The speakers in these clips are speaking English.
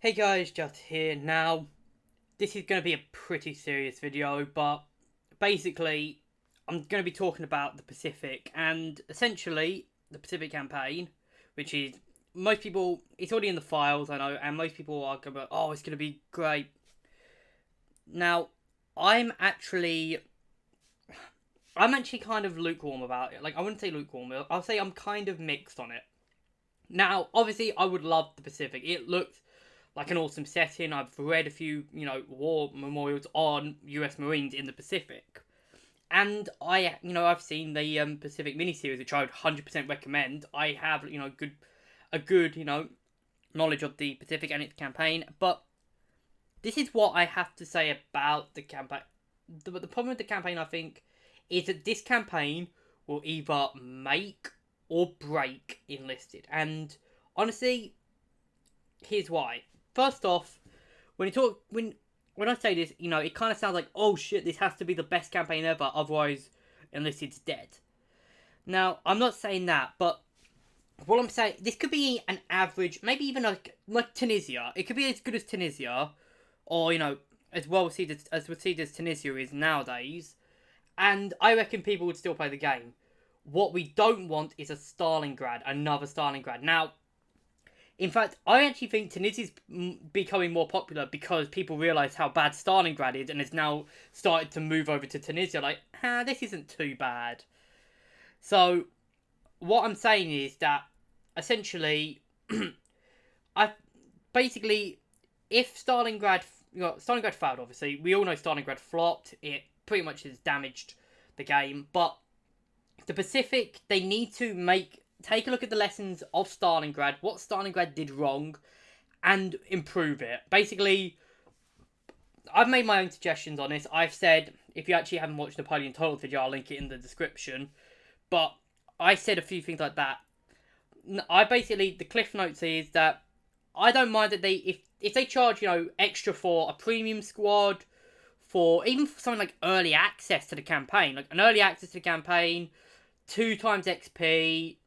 Hey guys, just here. Now, this is going to be a pretty serious video, but basically, I'm going to be talking about the Pacific and essentially the Pacific campaign, which is most people, it's already in the files, I know, and most people are going to, oh, it's going to be great. Now, I'm actually, I'm actually kind of lukewarm about it. Like, I wouldn't say lukewarm, I'll say I'm kind of mixed on it. Now, obviously, I would love the Pacific. It looks like an awesome setting. I've read a few, war memorials on U.S. Marines in the Pacific, and I've seen the Pacific miniseries, which I would 100% recommend. I have, a good, knowledge of the Pacific and its campaign, but this is what I have to say about the campaign. The problem with the campaign, I think, is that this campaign will either make or break Enlisted, and honestly, here's why. First off, when I say this, it kind of sounds like, oh shit, this has to be the best campaign ever, otherwise Enlisted's dead. Now, I'm not saying that, but what I'm saying, this could be an average, maybe even like Tunisia. It could be as good as Tunisia, or as well received as Tunisia is nowadays. And I reckon people would still play the game. What we don't want is a Stalingrad, another Stalingrad. Now, in fact, I actually think Tunisia's becoming more popular because people realise how bad Stalingrad is and has now started to move over to Tunisia. Like, this isn't too bad. So, what I'm saying is that essentially, I basically, if Stalingrad failed, obviously, we all know Stalingrad flopped. It pretty much has damaged the game. But the Pacific, they need to take a look at the lessons of Stalingrad, what Stalingrad did wrong, and improve it. Basically, I've made my own suggestions on this. I've said, if you actually haven't watched Napoleon Total's video, I'll link it in the description. But I said a few things like that. The Cliff Notes is that I don't mind that if they charge, extra for a premium squad, for even for something like early access to the campaign, like an early access to the campaign, 2 times XP,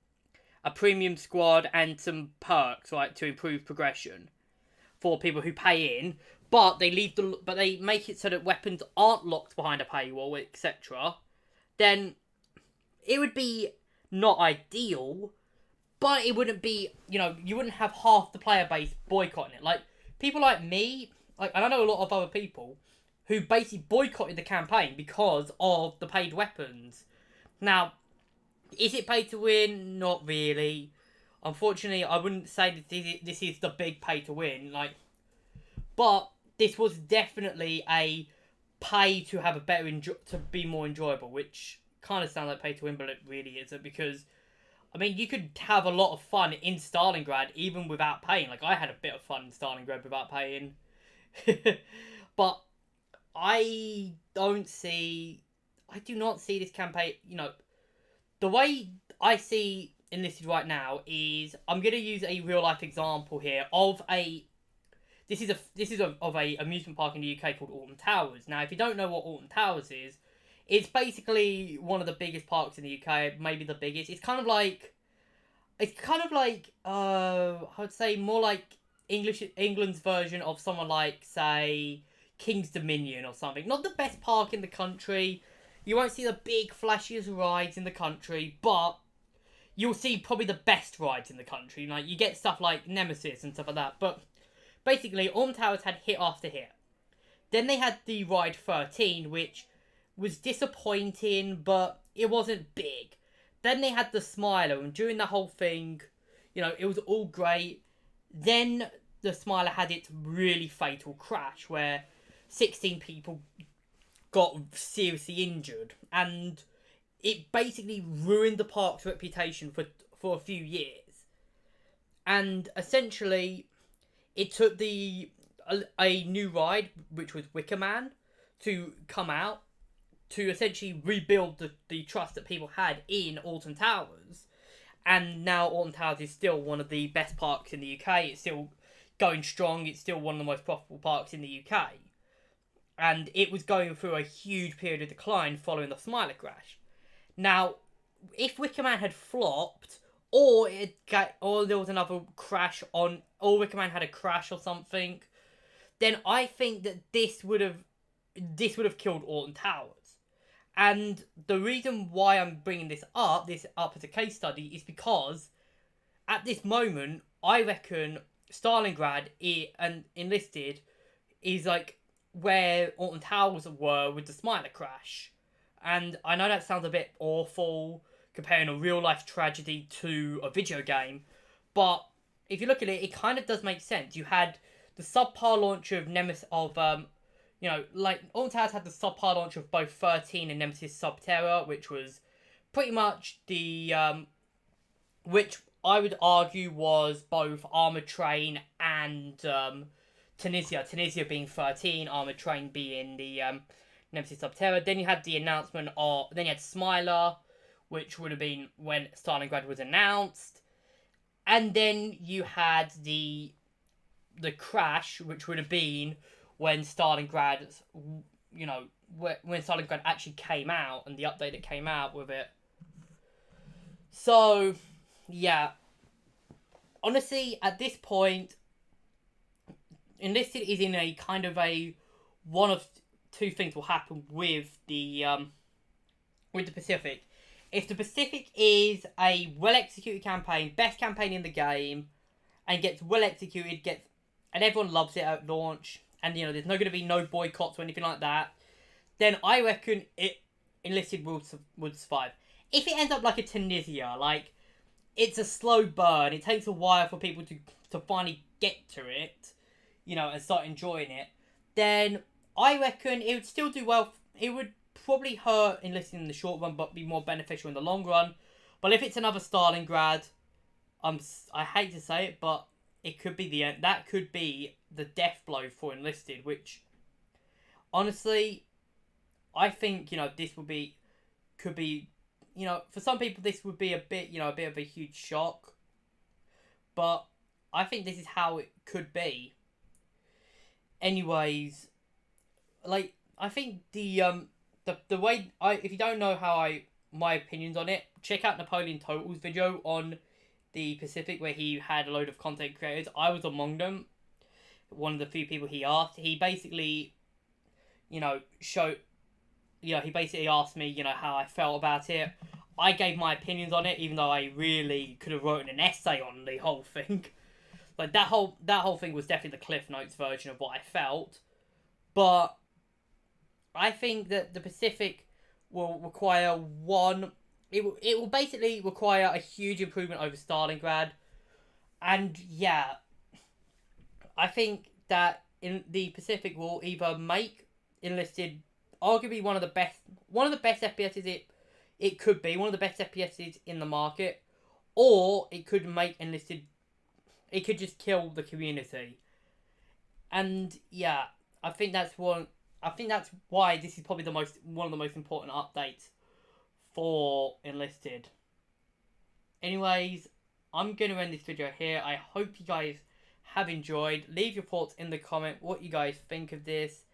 a premium squad, and some perks, right, to improve progression for people who pay in. But they make it so that weapons aren't locked behind a paywall, etc. Then it would be not ideal, but it wouldn't be, you wouldn't have half the player base boycotting it. Like people like me, and I know a lot of other people who basically boycotted the campaign because of the paid weapons. Now, is it pay to win? Not really. Unfortunately, I wouldn't say that this is the big pay to win. But this was definitely a pay to have a better to be more enjoyable, which kind of sounds like pay to win, but it really isn't, because I mean, you could have a lot of fun in Stalingrad even without paying. Like I had a bit of fun in Stalingrad without paying, but I do not see this campaign. The way I see Enlisted right now is I'm gonna use a real life example here of a. Of a amusement park in the UK called Alton Towers. Now, if you don't know what Alton Towers is, it's basically one of the biggest parks in the UK, maybe the biggest. I would say more like England's version of someone like, say, King's Dominion or something. Not the best park in the country. You won't see the big flashiest rides in the country, but you'll see probably the best rides in the country. Like you get stuff like Nemesis and stuff like that. But basically, Alton Towers had hit after hit. Then they had the ride 13, which was disappointing, but it wasn't big. Then they had the Smiler, and during the whole thing, it was all great. Then the Smiler had its really fatal crash, where 16 people got seriously injured, and it basically ruined the park's reputation for a few years. And essentially, it took a new ride, which was Wicker Man, to come out to essentially rebuild the trust that people had in Alton Towers. And now Alton Towers is still one of the best parks in the UK. It's still going strong. It's still one of the most profitable parks in the UK. And it was going through a huge period of decline following the Smiler crash. Now, if Wicker Man had flopped, or there was another crash on Ulrich Command had a crash or something, then I think that this would have killed Alton Towers. And the reason why I'm bringing this up as a case study, is because at this moment, I reckon Stalingrad and Enlisted is like where Alton Towers were with the Smiler crash. And I know that sounds a bit awful, comparing a real life tragedy to a video game, but if you look at it, it kind of does make sense. You had the subpar launch of Nemesis like Alton Towers had the subpar launch of both 13 and Nemesis Subterra, which was pretty much the which I would argue was both Armored Train and Tunisia. Tunisia being 13, Armored Train being the Nemesis Subterra. Then you had the announcement of... Then you had Smiler, which would have been when Stalingrad was announced. And then you had the crash, which would have been when Stalingrad... when Stalingrad actually came out, and the update that came out with it. So, yeah. Honestly, at this point, Enlisted is in a kind of a... One of two things will happen with the Pacific. If the Pacific is a well-executed campaign, best campaign in the game, and gets well-executed, and everyone loves it at launch, and there's not going to be no boycotts or anything like that, then I reckon Enlisted would survive. If it ends up like a Tunisia, like it's a slow burn, it takes a while for people to finally get to it, and start enjoying it, then I reckon it would still do well. It would probably hurt Enlisted in the short run, but be more beneficial in the long run. But if it's another Stalingrad, I hate to say it, but it could be the end. That could be the death blow for Enlisted, which, honestly, I think, this could be, for some people this would be a bit of a huge shock. But I think this is how it could be. Anyways, like, I think the way if you don't know my opinions on it, check out Napoleon Total's video on the Pacific, where he had a load of content creators. I was among them. One of the few people he asked. He basically, he basically asked me, how I felt about it. I gave my opinions on it, even though I really could have written an essay on the whole thing. Like, that whole thing was definitely the Cliff Notes version of what I felt. But I think that the Pacific will require It will basically require a huge improvement over Stalingrad. And yeah, I think that in the Pacific will either make Enlisted arguably one of the best FPSs it could be, one of the best FPSs in the market, or it could make Enlisted, it could just kill the community. And yeah, I think that's why this is probably one of the most important updates for Enlisted. Anyways, I'm going to end this video here. I hope you guys have enjoyed. Leave your thoughts in the comment, what you guys think of this.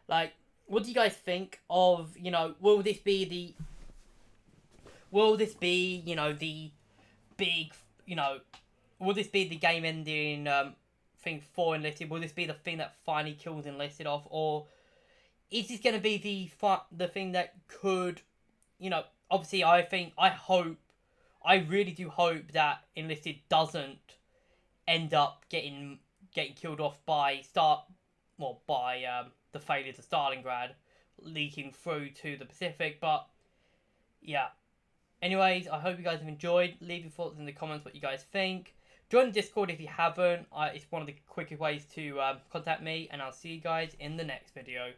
Like, what do you guys think of, will this be the big, will this be the game ending thing for Enlisted? Will this be the thing that finally kills Enlisted off? Or is this going to be the thing that could, obviously I really do hope that Enlisted doesn't end up getting killed off by the failure to Stalingrad leaking through to the Pacific. But yeah, anyways, I hope you guys have enjoyed. Leave your thoughts in the comments, what you guys think. Join the Discord if you haven't. It's one of the quickest ways to contact me, and I'll see you guys in the next video.